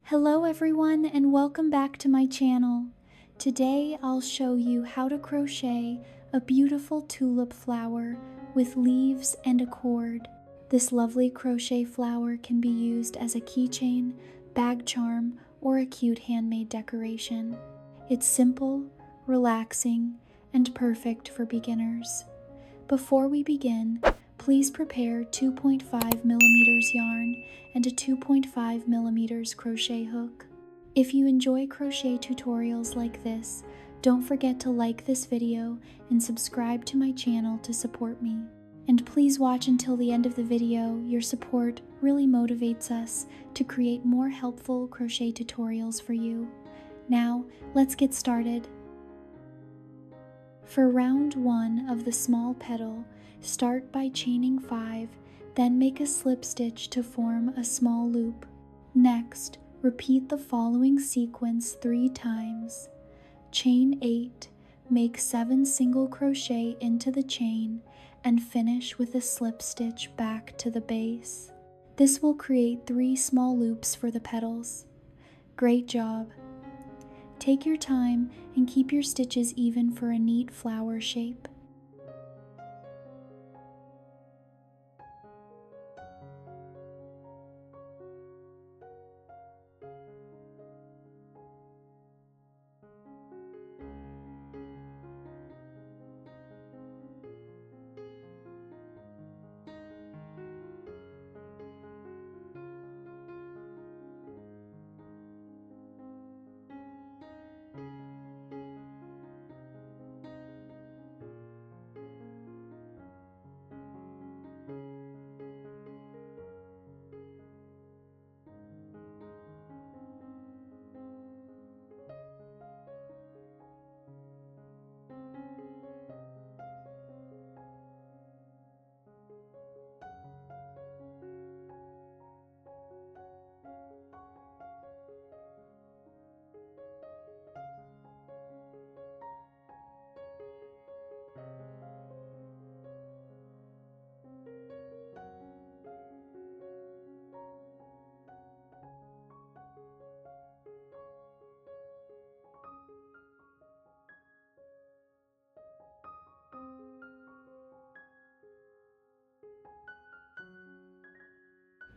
Hello everyone and welcome back to my channel. Today I'll show you how to crochet a beautiful tulip flower with leaves and a cord. This lovely crochet flower can be used as a keychain, bag charm, or a cute handmade decoration. It's simple, relaxing, and perfect for beginners. Before we begin, please prepare 2.5mm yarn and a 2.5mm crochet hook. If you enjoy crochet tutorials like this, don't forget to like this video and subscribe to my channel to support me. And please watch until the end of the video. Your support really motivates us to create more helpful crochet tutorials for you. Now, let's get started. For round 1 of the small petal, start by chaining 5, then make a slip stitch to form a small loop. Next, repeat the following sequence 3 times. Chain 8, make 7 single crochet into the chain, and finish with a slip stitch back to the base. This will create 3 small loops for the petals. Great job! Take your time and keep your stitches even for a neat flower shape.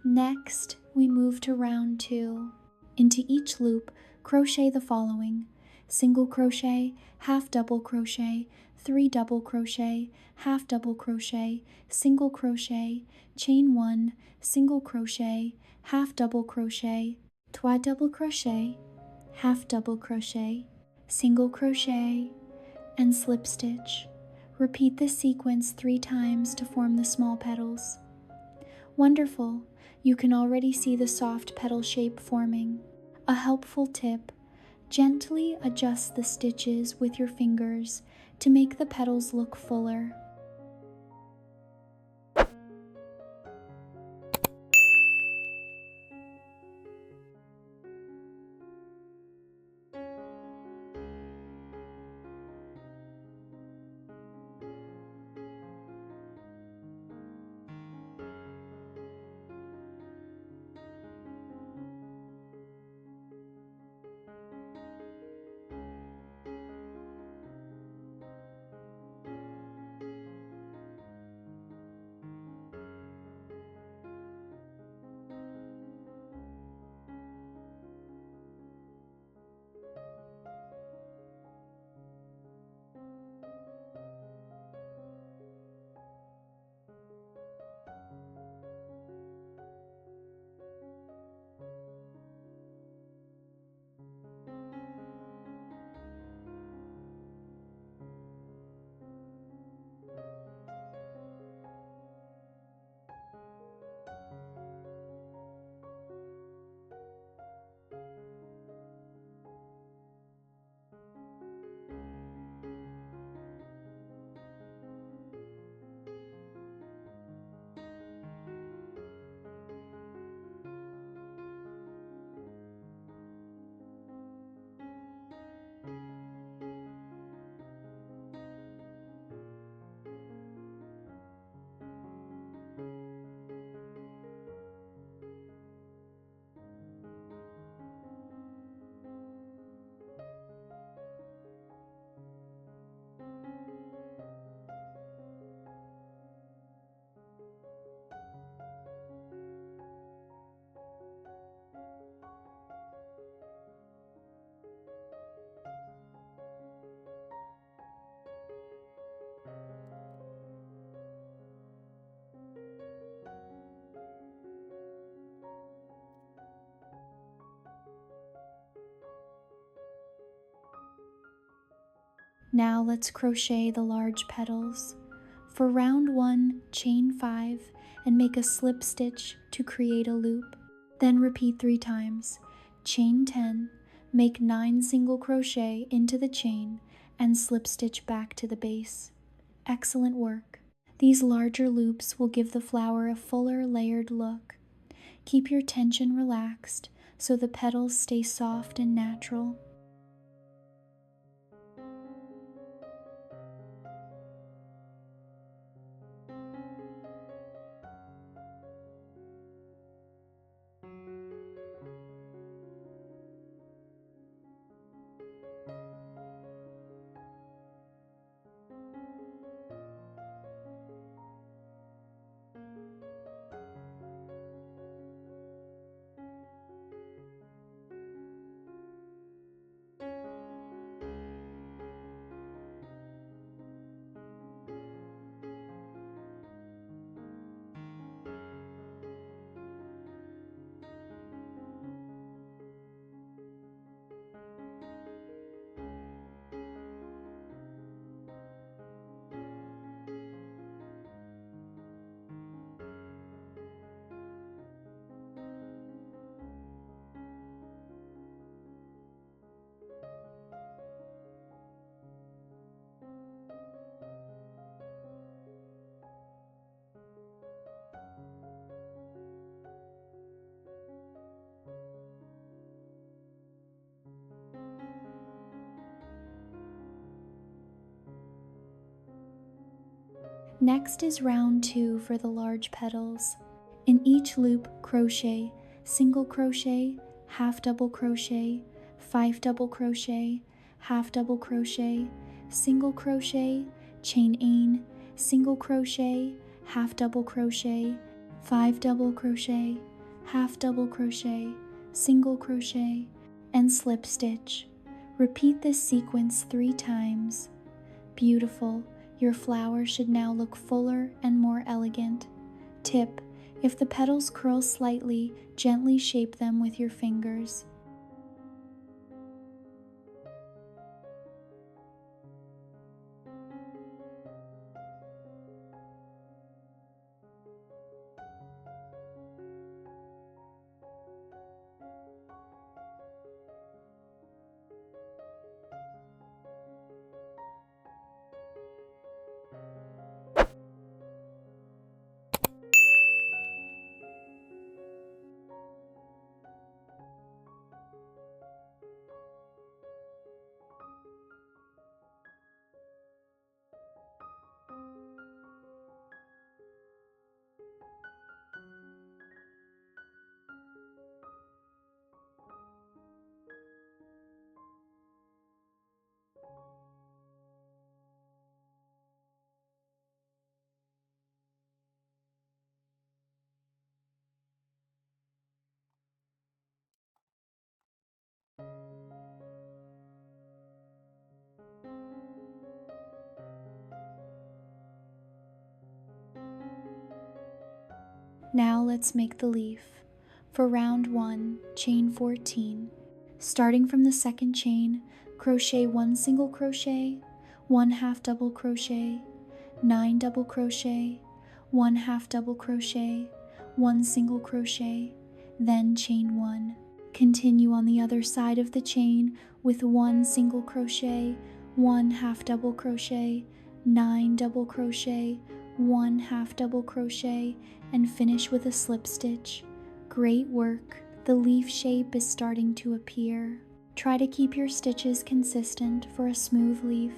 Next, we move to round 2. Into each loop, crochet the following: single crochet, half double crochet, 3 double crochet, half double crochet, single crochet, chain 1, single crochet, half double crochet, 3 double crochet, half double crochet, single crochet, and slip stitch. Repeat this sequence 3 times to form the small petals. Wonderful! You can already see the soft petal shape forming. A helpful tip: gently adjust the stitches with your fingers to make the petals look fuller. Now let's crochet the large petals. For round 1, chain 5 and make a slip stitch to create a loop. Then repeat 3 times. Chain 10, make 9 single crochet into the chain and slip stitch back to the base. Excellent work. These larger loops will give the flower a fuller layered look. Keep your tension relaxed so the petals stay soft and natural. Next is round 2 for the large petals. In each loop, crochet, single crochet, half double crochet, 5 double crochet, half double crochet, single crochet, chain 8, single crochet, half double crochet, 5 double crochet, half double crochet, single crochet, and slip stitch. Repeat this sequence 3 times. Beautiful. Your flower should now look fuller and more elegant. Tip: if the petals curl slightly, gently shape them with your fingers. Now let's make the leaf. For round 1, chain 14. Starting from the second chain, crochet 1 single crochet, 1 half double crochet, 9 double crochet, 1 half double crochet, 1 single crochet, then chain 1. Continue on the other side of the chain with 1 single crochet, 1 half double crochet, 9 double crochet, 1 half double crochet, and finish with a slip stitch. Great work! The leaf shape is starting to appear. Try to keep your stitches consistent for a smooth leaf.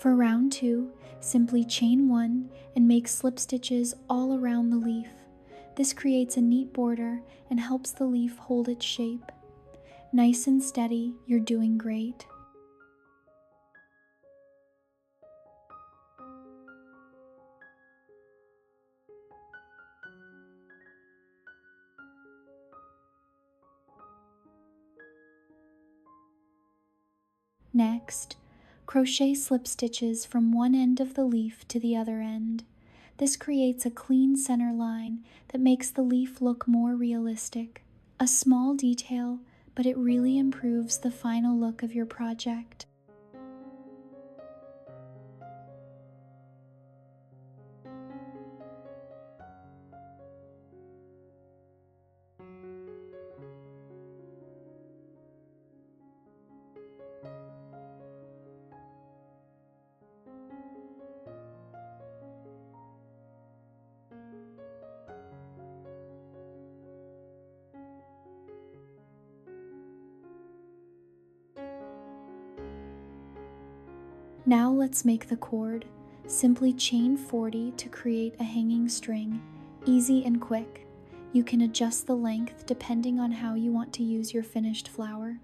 For round 2, simply chain 1 and make slip stitches all around the leaf. This creates a neat border and helps the leaf hold its shape. Nice and steady, you're doing great. Next, crochet slip stitches from one end of the leaf to the other end. This creates a clean center line that makes the leaf look more realistic. A small detail, but it really improves the final look of your project. Now let's make the cord. Simply chain 40 to create a hanging string, easy and quick. You can adjust the length depending on how you want to use your finished flower.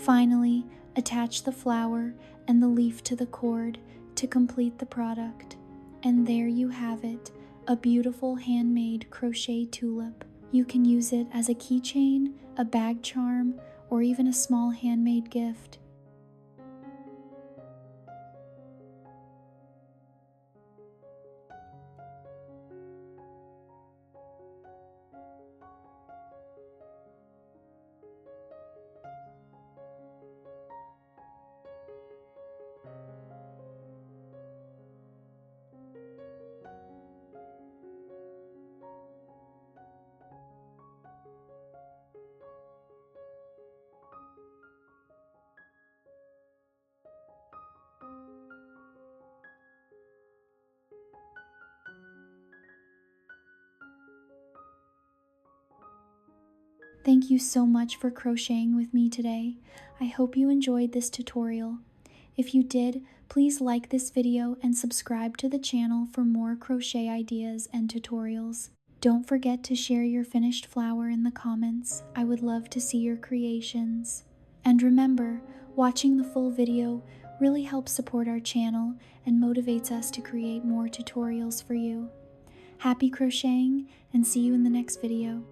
Finally, attach the flower and the leaf to the cord to complete the product. And there you have it, a beautiful handmade crochet tulip. You can use it as a keychain, a bag charm, or even a small handmade gift. Thank you so much for crocheting with me today. I hope you enjoyed this tutorial. If you did, please like this video and subscribe to the channel for more crochet ideas and tutorials. Don't forget to share your finished flower in the comments. I would love to see your creations. And remember, watching the full video really helps support our channel and motivates us to create more tutorials for you. Happy crocheting, and see you in the next video.